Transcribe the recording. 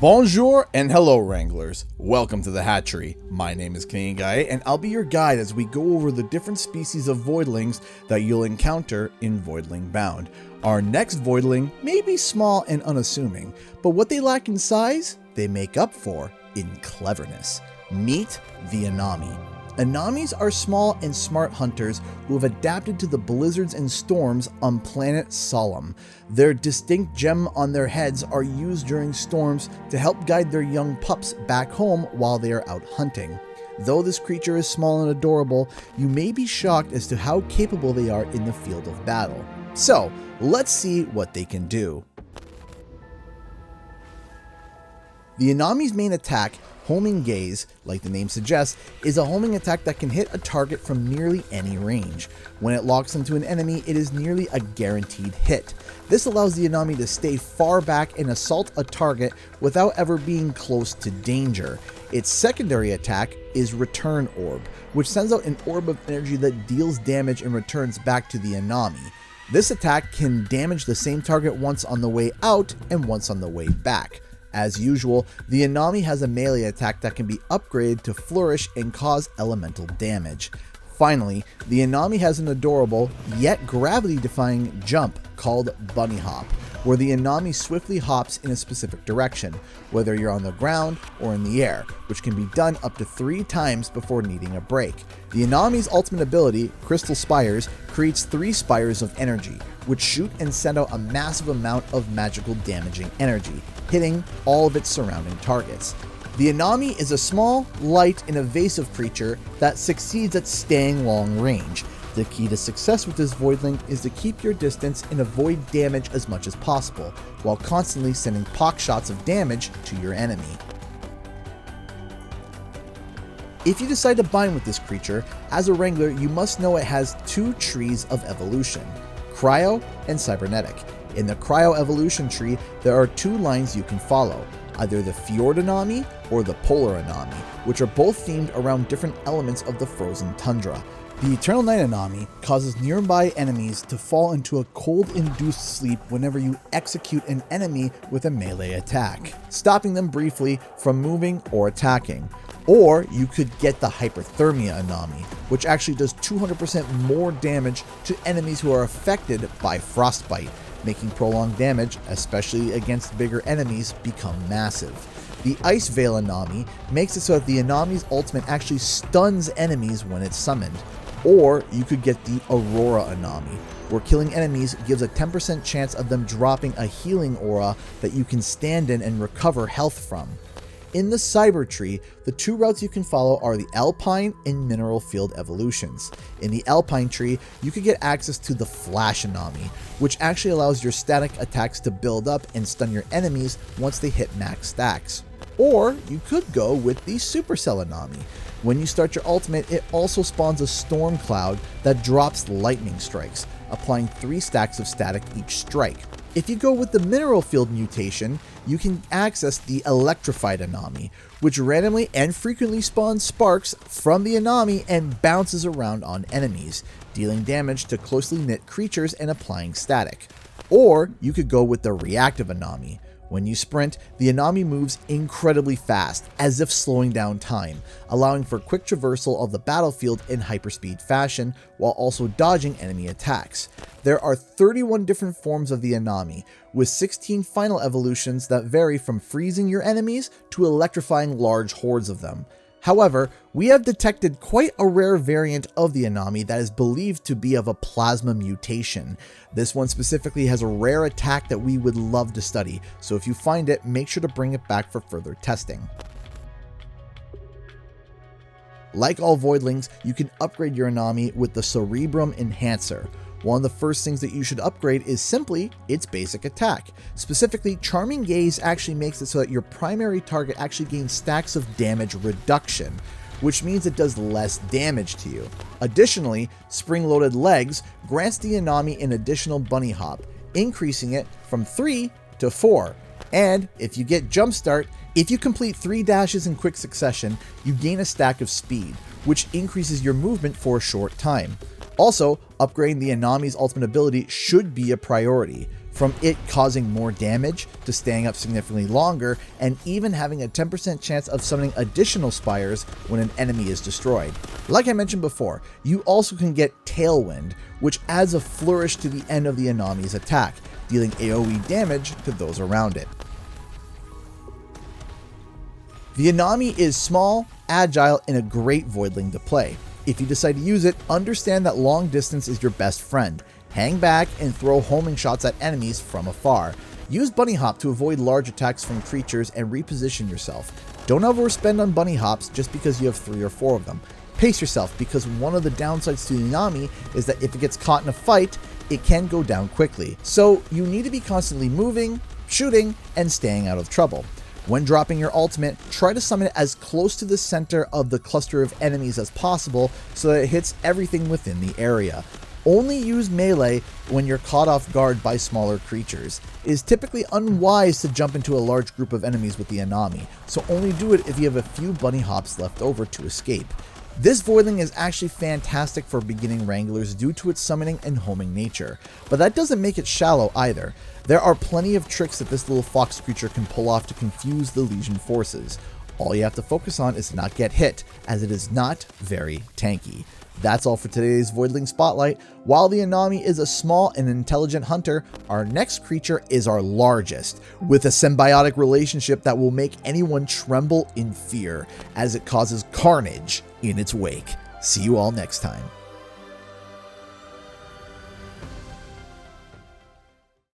Bonjour and hello Wranglers, welcome to the hatchery. My name is Canadian Guy and I'll be your guide as we go over the different species of voidlings that you'll encounter in Voidling Bound. Our next voidling may be small and unassuming, but what they lack in size, they make up for in cleverness. Meet the Anami. Anamis are small and smart hunters who have adapted to the blizzards and storms on planet Solemn. Their distinct gem on their heads are used during storms to help guide their young pups back home while they are out hunting. Though this creature is small and adorable, you may be shocked as to how capable they are in the field of battle. So, let's see what they can do. The Anami's main attack, Homing Gaze, like the name suggests, is a homing attack that can hit a target from nearly any range. When it locks into an enemy, it is nearly a guaranteed hit. This allows the Anami to stay far back and assault a target without ever being close to danger. Its secondary attack is Return Orb, which sends out an orb of energy that deals damage and returns back to the Anami. This attack can damage the same target once on the way out and once on the way back. As usual, the Anami has a melee attack that can be upgraded to flourish and cause elemental damage. Finally, the Anami has an adorable, yet gravity-defying jump called Bunny Hop, where the Anami swiftly hops in a specific direction, whether you're on the ground or in the air, which can be done up to 3 times before needing a break. The Anami's ultimate ability, Crystal Spires, creates 3 spires of energy, which shoot and send out a massive amount of magical damaging energy, hitting all of its surrounding targets. The Anami is a small, light, and evasive creature that succeeds at staying long range. The key to success with this voidling is to keep your distance and avoid damage as much as possible, while constantly sending pock shots of damage to your enemy. If you decide to bind with this creature, as a Wrangler you must know it has 2 trees of evolution, Cryo and Cybernetic. In the Cryo evolution tree, there are 2 lines you can follow, either the Fjord Anami or the Polar Anami, which are both themed around different elements of the frozen tundra. The Eternal Night Anami causes nearby enemies to fall into a cold-induced sleep whenever you execute an enemy with a melee attack, stopping them briefly from moving or attacking. Or you could get the Hyperthermia Anami, which actually does 200% more damage to enemies who are affected by frostbite, making prolonged damage, especially against bigger enemies, become massive. The Ice Veil Anami makes it so that the Anami's ultimate actually stuns enemies when it's summoned. Or you could get the Aurora Anami, where killing enemies gives a 10% chance of them dropping a healing aura that you can stand in and recover health from. In the Cyber tree, the 2 routes you can follow are the Alpine and Mineral Field evolutions. In the Alpine tree, you could get access to the Flash Anami, which actually allows your static attacks to build up and stun your enemies once they hit max stacks. Or you could go with the Supercell Anami. When you start your ultimate, it also spawns a storm cloud that drops lightning strikes, applying 3 stacks of static each strike. If you go with the Mineral Field mutation, you can access the Electrified Anami, which randomly and frequently spawns sparks from the Anami and bounces around on enemies, dealing damage to closely knit creatures and applying static. Or you could go with the Reactive Anami. When you sprint, the Anami moves incredibly fast, as if slowing down time, allowing for quick traversal of the battlefield in hyperspeed fashion, while also dodging enemy attacks. There are 31 different forms of the Anami, with 16 final evolutions that vary from freezing your enemies to electrifying large hordes of them. However, we have detected quite a rare variant of the Anami that is believed to be of a plasma mutation. This one specifically has a rare attack that we would love to study, so if you find it, make sure to bring it back for further testing. Like all voidlings, you can upgrade your Anami with the Cerebrum Enhancer. One of the first things that you should upgrade is simply its basic attack. Specifically, Charming Gaze actually makes it so that your primary target actually gains stacks of damage reduction, which means it does less damage to you. Additionally, Spring-Loaded Legs grants the Anami an additional Bunny Hop, increasing it from 3 to 4. And if you get Jumpstart, if you complete 3 dashes in quick succession, you gain a stack of speed, which increases your movement for a short time. Also, upgrading the Anami's ultimate ability should be a priority. from it causing more damage to staying up significantly longer, and even having a 10% chance of summoning additional spires when an enemy is destroyed. Like I mentioned before, you also can get Tailwind, which adds a flourish to the end of the Anami's attack, dealing AoE damage to those around it. The Anami is small, agile, and a great Voidling to play. If you decide to use it, understand that long distance is your best friend. Hang back and throw homing shots at enemies from afar. Use Bunny Hop to avoid large attacks from creatures and reposition yourself. Don't overspend on Bunny Hops just because you have 3 or 4 of them. Pace yourself, because one of the downsides to the Anami is that if it gets caught in a fight, it can go down quickly. So you need to be constantly moving, shooting, and staying out of trouble. When dropping your ultimate, try to summon it as close to the center of the cluster of enemies as possible so that it hits everything within the area. Only use melee when you're caught off guard by smaller creatures. It is typically unwise to jump into a large group of enemies with the Anami, so only do it if you have a few bunny hops left over to escape. This Voidling is actually fantastic for beginning Wranglers due to its summoning and homing nature, but that doesn't make it shallow either. There are plenty of tricks that this little fox creature can pull off to confuse the Legion forces. All you have to focus on is to not get hit, as it is not very tanky. That's all for today's Voidling Spotlight. While the Anami is a small and intelligent hunter, our next creature is our largest, with a symbiotic relationship that will make anyone tremble in fear, as it causes carnage in its wake. See you all next time.